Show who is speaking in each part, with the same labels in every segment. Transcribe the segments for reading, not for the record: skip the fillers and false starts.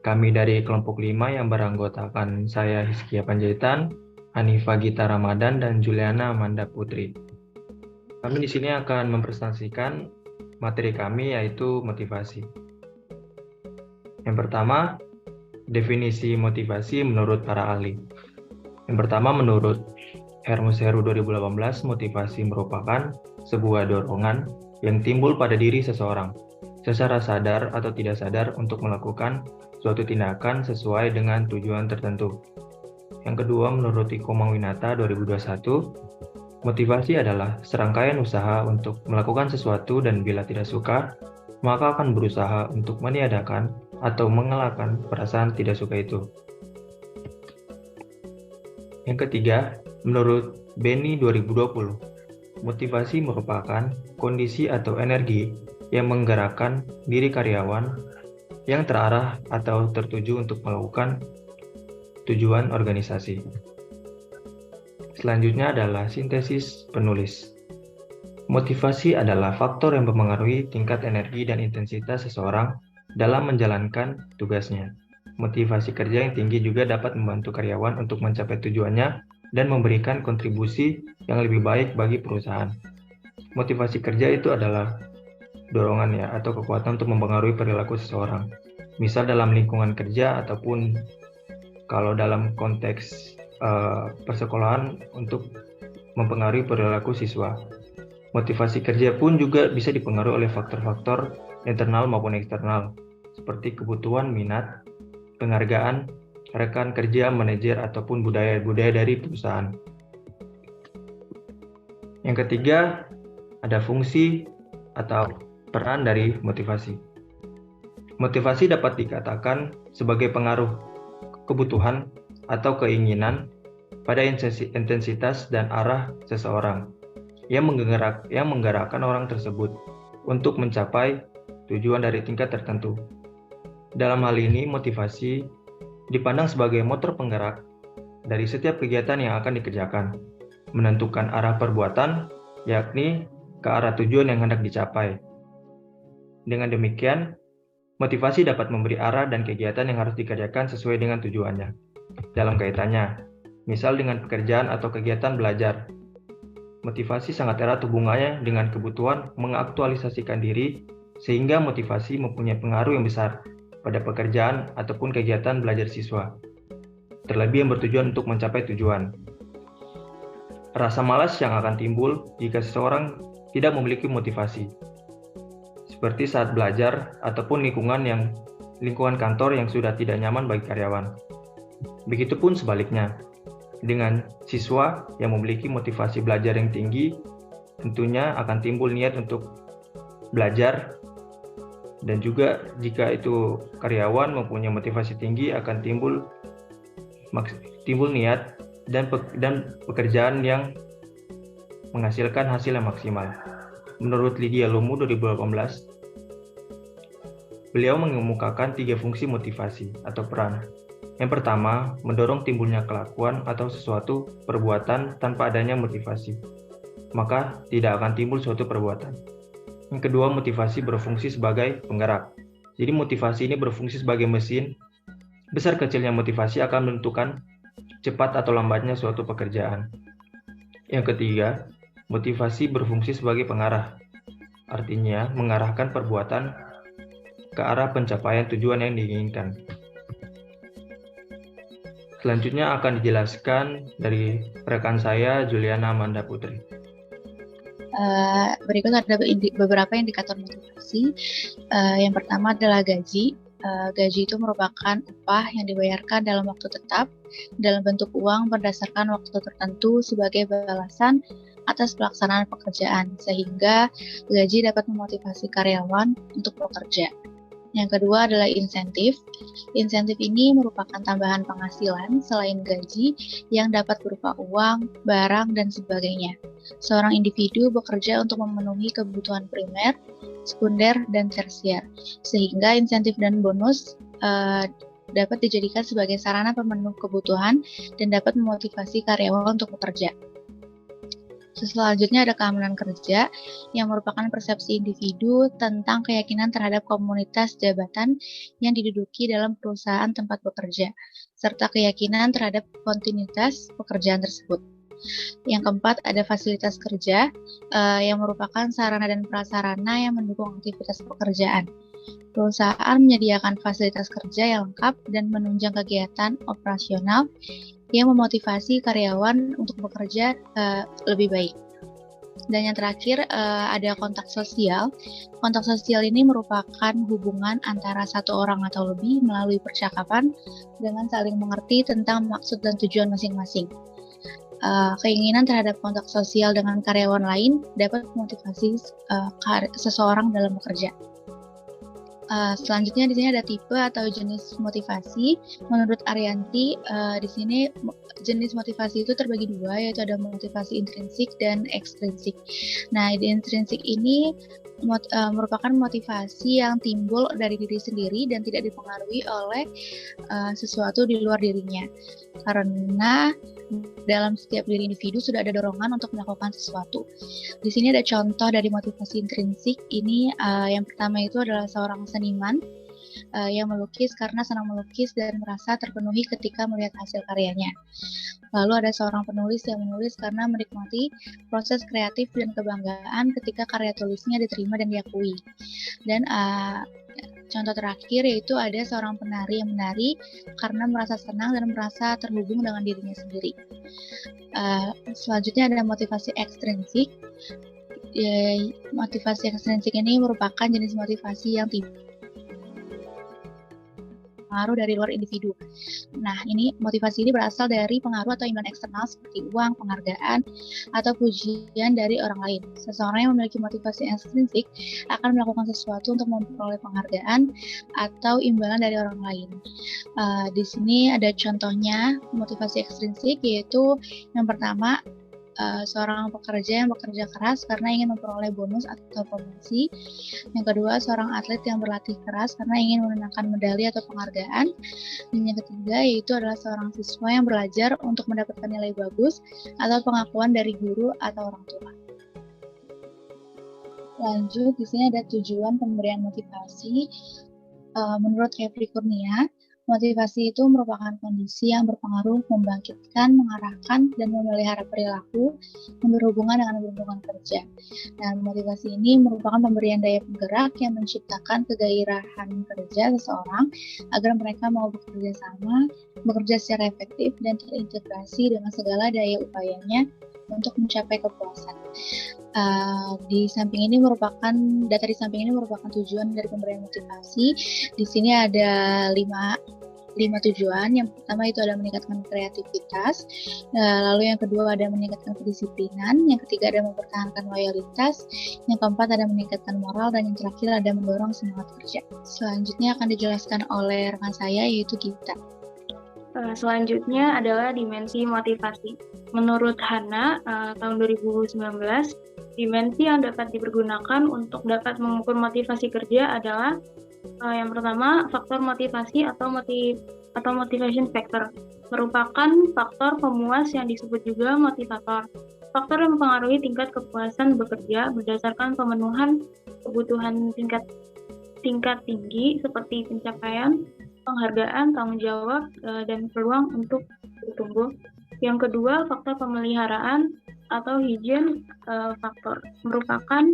Speaker 1: Kami dari kelompok 5 yang beranggotakan saya Hizkia Panjaitan, Hanifa Gita Ramadan, dan Juliana Amanda Putri. Kami di sini akan mempresentasikan materi kami yaitu motivasi. Yang pertama, definisi motivasi menurut para ahli. Yang pertama, menurut Hermes Heru 2018, motivasi merupakan sebuah dorongan yang timbul pada diri seseorang secara sadar atau tidak sadar untuk melakukan suatu tindakan sesuai dengan tujuan tertentu. Yang kedua, menurut Iko Mawinata 2021, motivasi adalah serangkaian usaha untuk melakukan sesuatu dan bila tidak suka, maka akan berusaha untuk meniadakan atau mengelakkan perasaan tidak suka itu. Yang ketiga, menurut Benny 2020, motivasi merupakan kondisi atau energi yang menggerakkan diri karyawan yang terarah atau tertuju untuk melakukan tujuan organisasi. Selanjutnya adalah sintesis penulis. Motivasi adalah faktor yang mempengaruhi tingkat energi dan intensitas seseorang dalam menjalankan tugasnya. Motivasi kerja yang tinggi juga dapat membantu karyawan untuk mencapai tujuannya dan memberikan kontribusi yang lebih baik bagi perusahaan. Motivasi kerja itu adalah dorongan atau kekuatan untuk mempengaruhi perilaku seseorang. Misal dalam lingkungan kerja ataupun kalau dalam konteks persekolahan untuk mempengaruhi perilaku siswa. Motivasi kerja pun juga bisa dipengaruhi oleh faktor-faktor internal maupun eksternal seperti kebutuhan, minat, penghargaan, rekan kerja, manajer, ataupun budaya dari perusahaan. Yang ketiga, ada fungsi atau peran dari motivasi. Motivasi dapat dikatakan sebagai pengaruh kebutuhan atau keinginan pada intensitas dan arah seseorang yang menggerakkan orang tersebut untuk mencapai tujuan dari tingkat tertentu. Dalam hal ini, motivasi dipandang sebagai motor penggerak dari setiap kegiatan yang akan dikerjakan, menentukan arah perbuatan, yakni ke arah tujuan yang hendak dicapai. Dengan demikian, motivasi dapat memberi arah dan kegiatan yang harus dikerjakan sesuai dengan tujuannya. Dalam kaitannya, misal dengan pekerjaan atau kegiatan belajar, motivasi sangat erat hubungannya dengan kebutuhan mengaktualisasikan diri, sehingga motivasi mempunyai pengaruh yang besar pada pekerjaan ataupun kegiatan belajar siswa, terlebih yang bertujuan untuk mencapai tujuan. Rasa malas yang akan timbul jika seseorang tidak memiliki motivasi, seperti saat belajar ataupun lingkungan kantor yang sudah tidak nyaman bagi karyawan. Begitupun sebaliknya, dengan siswa yang memiliki motivasi belajar yang tinggi, tentunya akan timbul niat untuk belajar, dan juga jika itu karyawan mempunyai motivasi tinggi akan timbul niat dan pekerjaan yang menghasilkan hasil yang maksimal. Menurut Lydia Lumu 2018, beliau mengemukakan 3 fungsi motivasi atau peran. Yang pertama, mendorong timbulnya kelakuan atau sesuatu perbuatan tanpa adanya motivasi, maka tidak akan timbul suatu perbuatan. Yang kedua, motivasi berfungsi sebagai penggerak. Jadi motivasi ini berfungsi sebagai mesin. Besar kecilnya motivasi akan menentukan cepat atau lambatnya suatu pekerjaan. Yang ketiga, motivasi berfungsi sebagai pengarah. Artinya, mengarahkan perbuatan ke arah pencapaian tujuan yang diinginkan. Selanjutnya akan dijelaskan dari rekan saya, Juliana Amanda Putri.
Speaker 2: Berikut ada beberapa indikator motivasi. Yang pertama adalah gaji. Gaji itu merupakan upah yang dibayarkan dalam waktu tetap dalam bentuk uang berdasarkan waktu tertentu sebagai balasan atas pelaksanaan pekerjaan, sehingga gaji dapat memotivasi karyawan untuk bekerja. Yang kedua adalah insentif. Insentif ini merupakan tambahan penghasilan selain gaji yang dapat berupa uang, barang, dan sebagainya. Seorang individu bekerja untuk memenuhi kebutuhan primer, sekunder, dan tersier, sehingga insentif dan bonus dapat dijadikan sebagai sarana pemenuh kebutuhan dan dapat memotivasi karyawan untuk bekerja. Selanjutnya ada keamanan kerja yang merupakan persepsi individu tentang keyakinan terhadap komunitas jabatan yang diduduki dalam perusahaan tempat bekerja, serta keyakinan terhadap kontinuitas pekerjaan tersebut. Yang keempat ada fasilitas kerja yang merupakan sarana dan prasarana yang mendukung aktivitas pekerjaan. Perusahaan menyediakan fasilitas kerja yang lengkap dan menunjang kegiatan operasional yang memotivasi karyawan untuk bekerja lebih baik. Dan yang terakhir ada kontak sosial. Kontak sosial ini merupakan hubungan antara satu orang atau lebih melalui percakapan dengan saling mengerti tentang maksud dan tujuan masing-masing. Keinginan terhadap kontak sosial dengan karyawan lain dapat memotivasi seseorang dalam bekerja. Selanjutnya di sini ada tipe atau jenis motivasi. Menurut Arianti, di sini jenis motivasi itu terbagi dua, yaitu ada motivasi intrinsik dan ekstrinsik. Nah, di intrinsik ini merupakan motivasi yang timbul dari diri sendiri dan tidak dipengaruhi oleh sesuatu di luar dirinya. Karena dalam setiap diri individu sudah ada dorongan untuk melakukan sesuatu. Di sini ada contoh dari motivasi intrinsik ini. Yang pertama itu adalah seorang seniman yang melukis karena senang melukis dan merasa terpenuhi ketika melihat hasil karyanya. Lalu ada seorang penulis yang menulis karena menikmati proses kreatif dan kebanggaan ketika karya tulisnya diterima dan diakui. Dan contoh terakhir yaitu ada seorang penari yang menari karena merasa senang dan merasa terhubung dengan dirinya sendiri. Selanjutnya ada motivasi ekstrinsik. Motivasi ekstrinsik ini merupakan jenis motivasi yang pengaruh dari luar individu. Nah, ini motivasi ini berasal dari pengaruh atau imbalan eksternal seperti uang, penghargaan, atau pujian dari orang lain. Seseorang yang memiliki motivasi ekstrinsik akan melakukan sesuatu untuk memperoleh penghargaan atau imbalan dari orang lain. Di sini ada contohnya motivasi ekstrinsik, yaitu yang pertama, seorang pekerja yang bekerja keras karena ingin memperoleh bonus atau promosi. Yang kedua, seorang atlet yang berlatih keras karena ingin memenangkan medali atau penghargaan. Dan yang ketiga, yaitu adalah seorang siswa yang belajar untuk mendapatkan nilai bagus atau pengakuan dari guru atau orang tua. Lanjut, di sini ada tujuan pemberian motivasi. Menurut Kevin Kurnia, motivasi itu merupakan kondisi yang berpengaruh membangkitkan, mengarahkan, dan memelihara perilaku yang berhubungan dengan lingkungan kerja. Dan motivasi ini merupakan pemberian daya penggerak yang menciptakan kegairahan kerja seseorang agar mereka mau bekerja sama, bekerja secara efektif, dan terintegrasi dengan segala daya upayanya untuk mencapai kepuasan. Di samping ini merupakan tujuan dari pemberian motivasi. Di sini ada lima tujuan. Yang pertama itu ada meningkatkan kreativitas, lalu yang kedua ada meningkatkan kedisiplinan, yang ketiga ada mempertahankan loyalitas, yang keempat ada meningkatkan moral, dan yang terakhir ada mendorong semangat kerja. Selanjutnya akan dijelaskan oleh rekan saya, yaitu Gita.
Speaker 3: Selanjutnya adalah dimensi motivasi. Menurut Hana, tahun 2019, dimensi yang dapat dipergunakan untuk dapat mengukur motivasi kerja adalah yang pertama, faktor motivasi atau motivation factor merupakan faktor pemuas yang disebut juga motivator. Faktor yang mempengaruhi tingkat kepuasan bekerja berdasarkan pemenuhan kebutuhan tingkat tinggi seperti pencapaian, penghargaan, tanggung jawab, dan peluang untuk bertumbuh. Yang kedua, faktor pemeliharaan atau hygiene faktor merupakan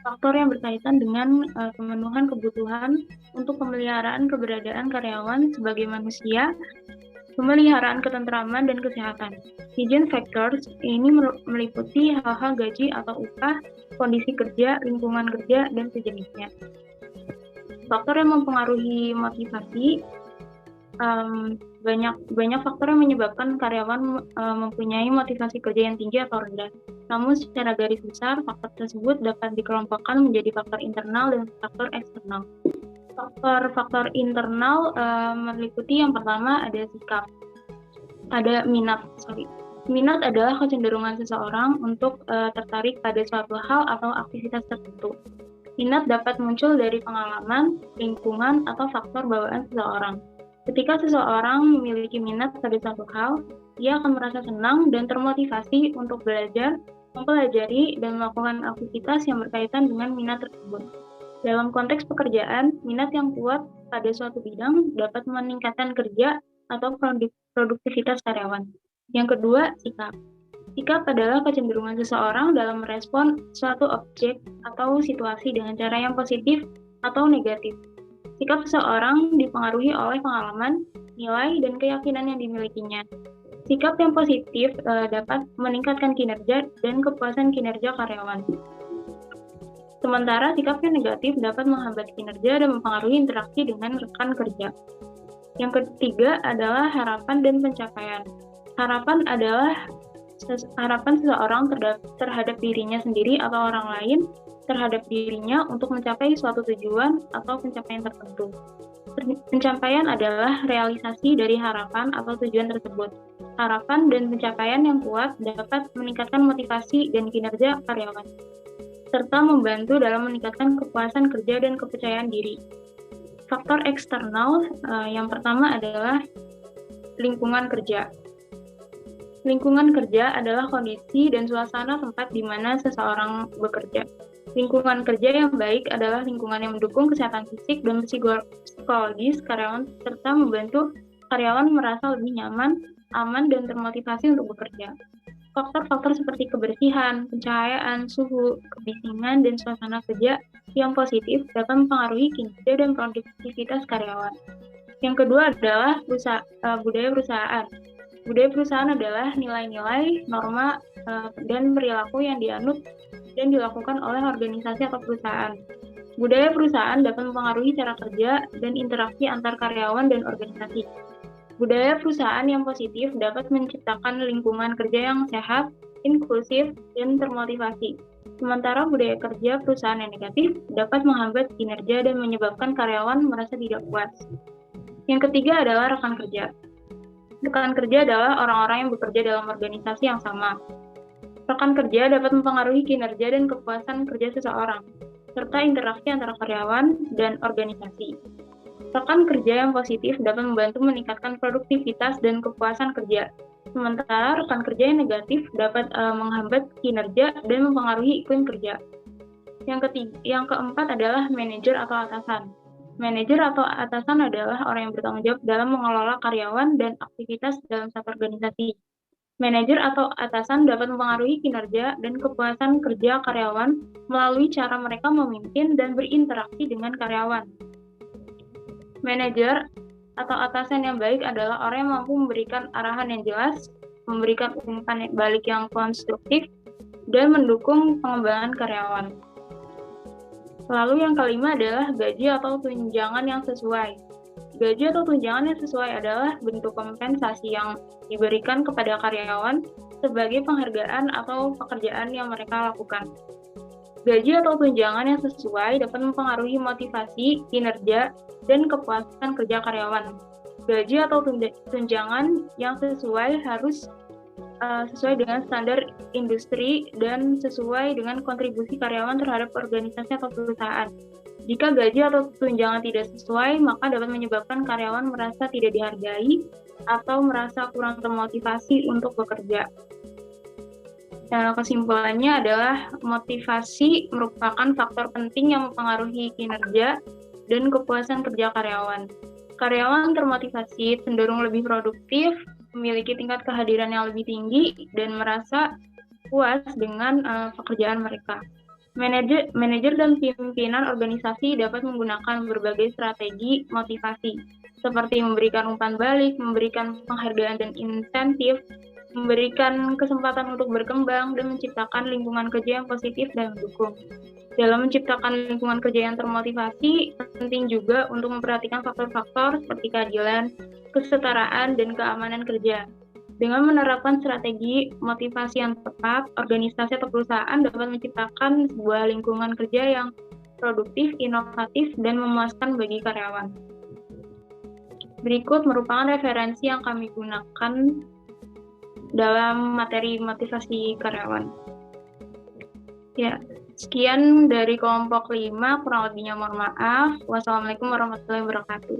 Speaker 3: faktor yang berkaitan dengan pemenuhan kebutuhan untuk pemeliharaan keberadaan karyawan sebagai manusia, pemeliharaan ketentraman dan kesehatan. Hygiene factors ini meliputi hal-hal gaji atau upah, kondisi kerja, lingkungan kerja, dan sejenisnya. Faktor yang mempengaruhi motivasi, banyak faktor yang menyebabkan karyawan mempunyai motivasi kerja yang tinggi atau rendah. Namun secara garis besar, faktor tersebut dapat dikelompokkan menjadi faktor internal dan faktor eksternal. Faktor internal meliputi yang pertama ada sikap, ada minat. Minat adalah kecenderungan seseorang untuk tertarik pada suatu hal atau aktivitas tertentu. Minat dapat muncul dari pengalaman, lingkungan, atau faktor bawaan seseorang. Ketika seseorang memiliki minat pada suatu hal, ia akan merasa senang dan termotivasi untuk belajar, mempelajari dan melakukan aktivitas yang berkaitan dengan minat tersebut. Dalam konteks pekerjaan, minat yang kuat pada suatu bidang dapat meningkatkan kerja atau produktivitas karyawan. Yang kedua, sikap. Sikap adalah kecenderungan seseorang dalam merespon suatu objek atau situasi dengan cara yang positif atau negatif. Sikap seseorang dipengaruhi oleh pengalaman, nilai, dan keyakinan yang dimilikinya. Sikap yang positif dapat meningkatkan kinerja dan kepuasan kinerja karyawan. Sementara sikap yang negatif dapat menghambat kinerja dan mempengaruhi interaksi dengan rekan kerja. Yang ketiga adalah harapan dan pencapaian. Harapan adalah harapan seseorang terhadap dirinya sendiri atau orang lain terhadap dirinya untuk mencapai suatu tujuan atau pencapaian tertentu. Pencapaian adalah realisasi dari harapan atau tujuan tersebut. Harapan dan pencapaian yang kuat dapat meningkatkan motivasi dan kinerja karyawan, serta membantu dalam meningkatkan kepuasan kerja dan kepercayaan diri. Faktor eksternal yang pertama adalah lingkungan kerja. Lingkungan kerja adalah kondisi dan suasana tempat di mana seseorang bekerja. Lingkungan kerja yang baik adalah lingkungan yang mendukung kesehatan fisik dan psikologis karyawan serta membantu karyawan merasa lebih nyaman, aman, dan termotivasi untuk bekerja. Faktor-faktor seperti kebersihan, pencahayaan, suhu, kebisingan, dan suasana kerja yang positif dapat mempengaruhi kinerja dan produktivitas karyawan. Yang kedua adalah budaya perusahaan. Budaya perusahaan adalah nilai-nilai, norma, dan perilaku yang dianut dan dilakukan oleh organisasi atau perusahaan. Budaya perusahaan dapat mempengaruhi cara kerja dan interaksi antar karyawan dan organisasi. Budaya perusahaan yang positif dapat menciptakan lingkungan kerja yang sehat, inklusif, dan termotivasi. Sementara budaya kerja perusahaan yang negatif dapat menghambat kinerja dan menyebabkan karyawan merasa tidak puas. Yang ketiga adalah rekan kerja. Rekan kerja adalah orang-orang yang bekerja dalam organisasi yang sama. Rekan kerja dapat mempengaruhi kinerja dan kepuasan kerja seseorang, serta interaksi antara karyawan dan organisasi. Rekan kerja yang positif dapat membantu meningkatkan produktivitas dan kepuasan kerja. Sementara rekan kerja yang negatif dapat menghambat kinerja dan mempengaruhi iklim kerja. Yang keempat adalah manajer atau atasan. Manajer atau atasan adalah orang yang bertanggung jawab dalam mengelola karyawan dan aktivitas dalam satu organisasi. Manajer atau atasan dapat mempengaruhi kinerja dan kepuasan kerja karyawan melalui cara mereka memimpin dan berinteraksi dengan karyawan. Manajer atau atasan yang baik adalah orang yang mampu memberikan arahan yang jelas, memberikan umpan balik yang konstruktif, dan mendukung pengembangan karyawan. Lalu yang kelima adalah gaji atau tunjangan yang sesuai. Gaji atau tunjangan yang sesuai adalah bentuk kompensasi yang diberikan kepada karyawan sebagai penghargaan atau pekerjaan yang mereka lakukan. Gaji atau tunjangan yang sesuai dapat mempengaruhi motivasi, kinerja, dan kepuasan kerja karyawan. Gaji atau tunjangan yang sesuai harus sesuai dengan standar industri dan sesuai dengan kontribusi karyawan terhadap organisasi atau perusahaan. Jika gaji atau tunjangan tidak sesuai, maka dapat menyebabkan karyawan merasa tidak dihargai atau merasa kurang termotivasi untuk bekerja. Kesimpulannya adalah motivasi merupakan faktor penting yang mempengaruhi kinerja dan kepuasan kerja karyawan. Karyawan termotivasi cenderung lebih produktif, memiliki tingkat kehadiran yang lebih tinggi, dan merasa puas dengan pekerjaan mereka. Manajer dan pimpinan organisasi dapat menggunakan berbagai strategi motivasi, seperti memberikan umpan balik, memberikan penghargaan dan insentif, memberikan kesempatan untuk berkembang, dan menciptakan lingkungan kerja yang positif dan mendukung. Dalam menciptakan lingkungan kerja yang termotivasi, penting juga untuk memperhatikan faktor-faktor seperti keadilan, kesetaraan, dan keamanan kerja. Dengan menerapkan strategi motivasi yang tepat, organisasi atau perusahaan dapat menciptakan sebuah lingkungan kerja yang produktif, inovatif, dan memuaskan bagi karyawan. Berikut merupakan referensi yang kami gunakan dalam materi motivasi karyawan. Ya, sekian dari kelompok 5, kurang lebihnya mohon maaf. Wassalamualaikum warahmatullahi wabarakatuh.